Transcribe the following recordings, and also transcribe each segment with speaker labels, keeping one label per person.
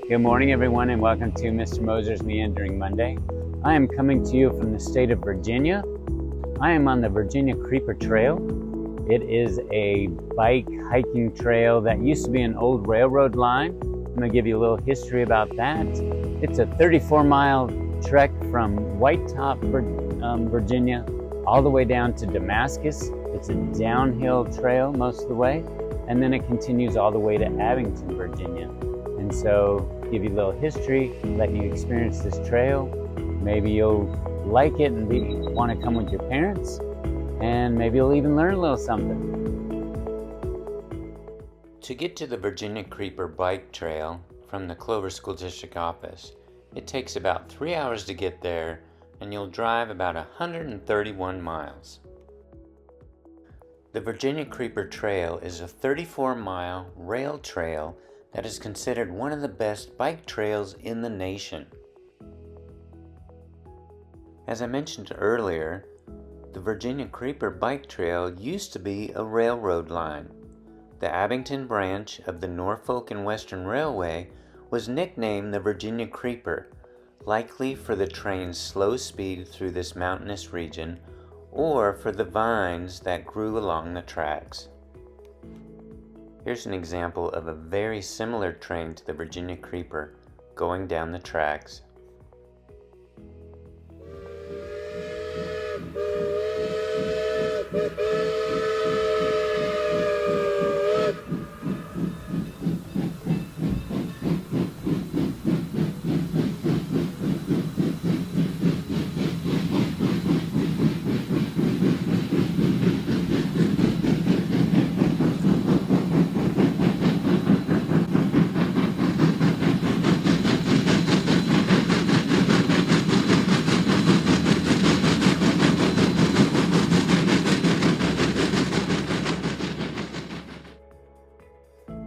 Speaker 1: Good morning, everyone, and welcome to Mr. Moser's Meandering Monday. I am coming to you from the state of Virginia. I am on the Virginia Creeper Trail. It is a bike hiking trail that used to be an old railroad line. I'm going to give you a little history about that. It's a 34-mile trek from Whitetop, Virginia, all the way down to Damascus. It's a downhill trail most of the way, and then it continues all the way to Abington, Virginia. And so, give you a little history, letting you experience this trail. Maybe you'll like it and want to come with your parents, and maybe you'll even learn a little something.
Speaker 2: To get to the Virginia Creeper Bike Trail from the Clover School District office, it takes about 3 hours to get there, and you'll drive about 131 miles. The Virginia Creeper Trail is a 34-mile rail trail that is considered one of the best bike trails in the nation. As I mentioned earlier, the Virginia Creeper Bike Trail used to be a railroad line. The Abington branch of the Norfolk and Western Railway was nicknamed the Virginia Creeper, likely for the train's slow speed through this mountainous region or for the vines that grew along the tracks. Here's an example of a very similar train to the Virginia Creeper going down the tracks.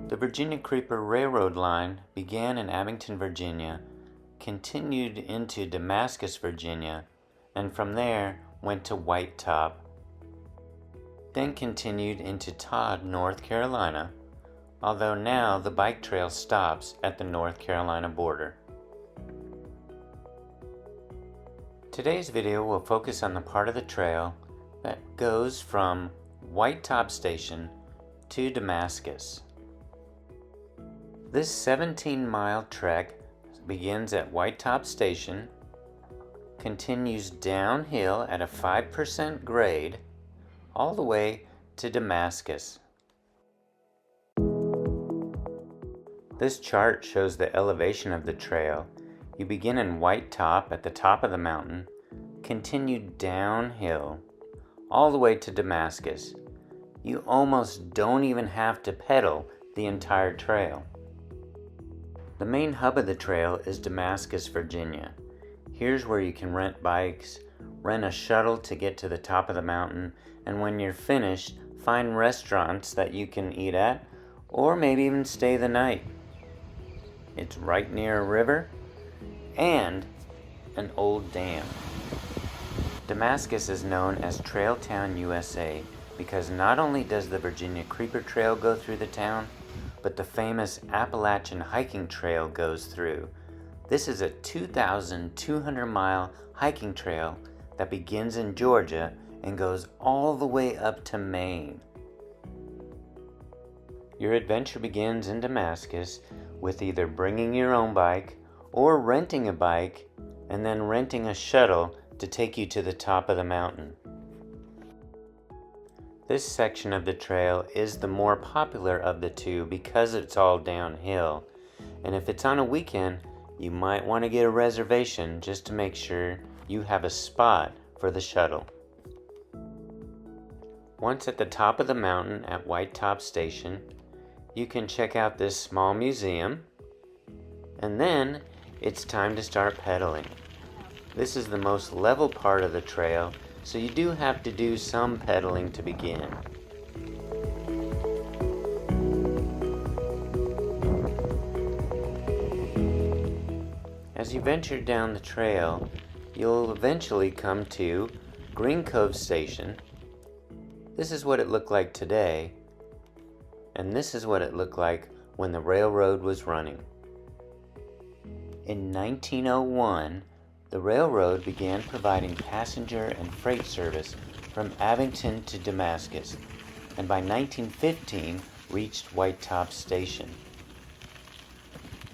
Speaker 2: The Virginia Creeper Railroad line began in Abington, Virginia, continued into Damascus, Virginia, and from there went to Whitetop, then continued into Todd, North Carolina, although now the bike trail stops at the North Carolina border. Today's video will focus on the part of the trail that goes from Whitetop Station to Damascus. This 17-mile trek begins at Whitetop Station, continues downhill at a 5% grade, all the way to Damascus. This chart shows the elevation of the trail. You begin in Whitetop at the top of the mountain, continue downhill, all the way to Damascus. You almost don't even have to pedal the entire trail. The main hub of the trail is Damascus, Virginia. Here's where you can rent bikes, rent a shuttle to get to the top of the mountain, and when you're finished, find restaurants that you can eat at, or maybe even stay the night. It's right near a river and an old dam. Damascus is known as Trail Town, USA, because not only does the Virginia Creeper Trail go through the town, but the famous Appalachian Hiking Trail goes through. This is a 2,200-mile hiking trail that begins in Georgia and goes all the way up to Maine. Your adventure begins in Damascus with either bringing your own bike or renting a bike and then renting a shuttle to take you to the top of the mountain. This section of the trail is the more popular of the two because it's all downhill, and if it's on a weekend, you might want to get a reservation just to make sure you have a spot for the shuttle. Once at the top of the mountain at Whitetop Station, you can check out this small museum, and then it's time to start pedaling. This is the most level part of the trail, so you do have to do some pedaling to begin. As you venture down the trail, you'll eventually come to Green Cove Station. This is what it looked like today, and this is what it looked like when the railroad was running. In 1901, the railroad began providing passenger and freight service from Abington to Damascus, and by 1915 reached Whitetop Station.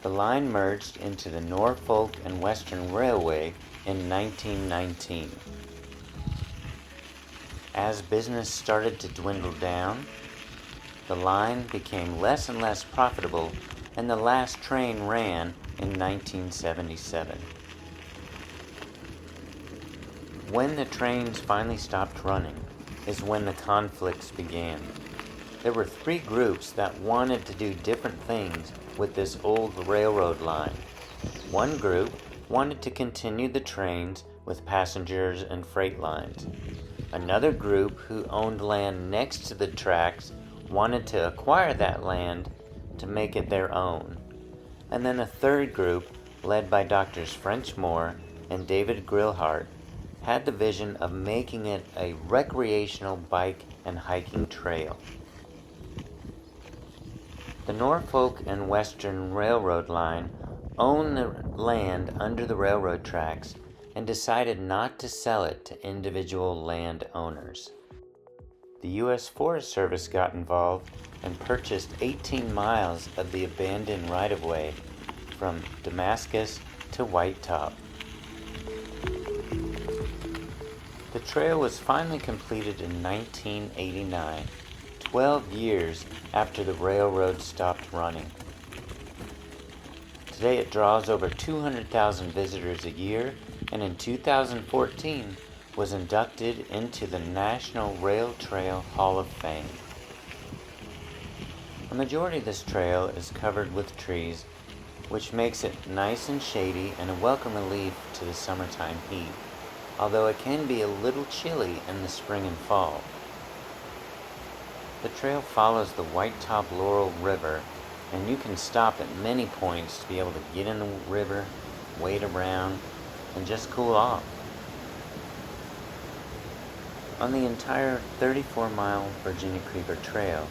Speaker 2: The line merged into the Norfolk and Western Railway in 1919. As business started to dwindle down, the line became less and less profitable, and the last train ran in 1977. When the trains finally stopped running is when the conflicts began. There were three groups that wanted to do different things with this old railroad line. One group wanted to continue the trains with passengers and freight lines. Another group, who owned land next to the tracks, wanted to acquire that land to make it their own. And then a third group, led by Doctors Frenchmore and David Grillhart, had the vision of making it a recreational bike and hiking trail. The Norfolk and Western Railroad line owned the land under the railroad tracks and decided not to sell it to individual landowners. The U.S. Forest Service got involved and purchased 18 miles of the abandoned right-of-way from Damascus to Whitetop. The trail was finally completed in 1989, 12 years after the railroad stopped running. Today it draws over 200,000 visitors a year, and in 2014 was inducted into the National Rail Trail Hall of Fame. A majority of this trail is covered with trees, which makes it nice and shady and a welcome relief to the summertime heat, although it can be a little chilly in the spring and fall. The trail follows the Whitetop Laurel River, and you can stop at many points to be able to get in the river, wade around, and just cool off. On the entire 34-mile Virginia Creeper Trail,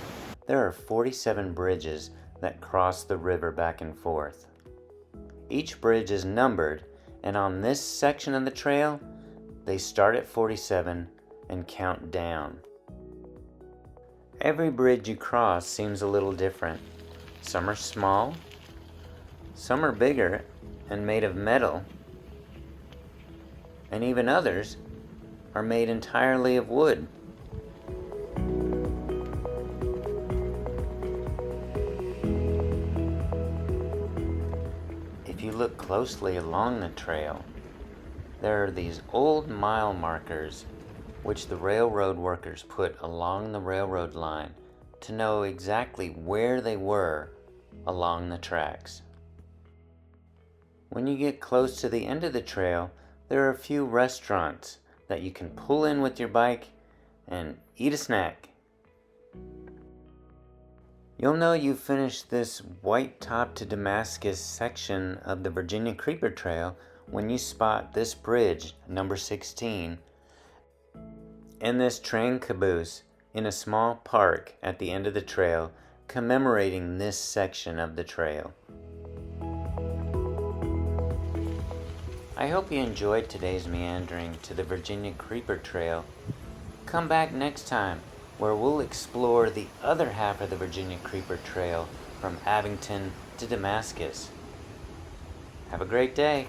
Speaker 2: there are 47 bridges that cross the river back and forth. Each bridge is numbered, and on this section of the trail, they start at 47 and count down. Every bridge you cross seems a little different. Some are small, some are bigger and made of metal, and even others are made entirely of wood. If you look closely along the trail, there are these old mile markers which the railroad workers put along the railroad line to know exactly where they were along the tracks. When you get close to the end of the trail, there are a few restaurants that you can pull in with your bike and eat a snack. You'll know you've finished this Whitetop to Damascus section of the Virginia Creeper Trail when you spot this bridge, number 16, and this train caboose in a small park at the end of the trail commemorating this section of the trail. I hope you enjoyed today's meandering to the Virginia Creeper Trail. Come back next time where we'll explore the other half of the Virginia Creeper Trail from Abington to Damascus. Have a great day.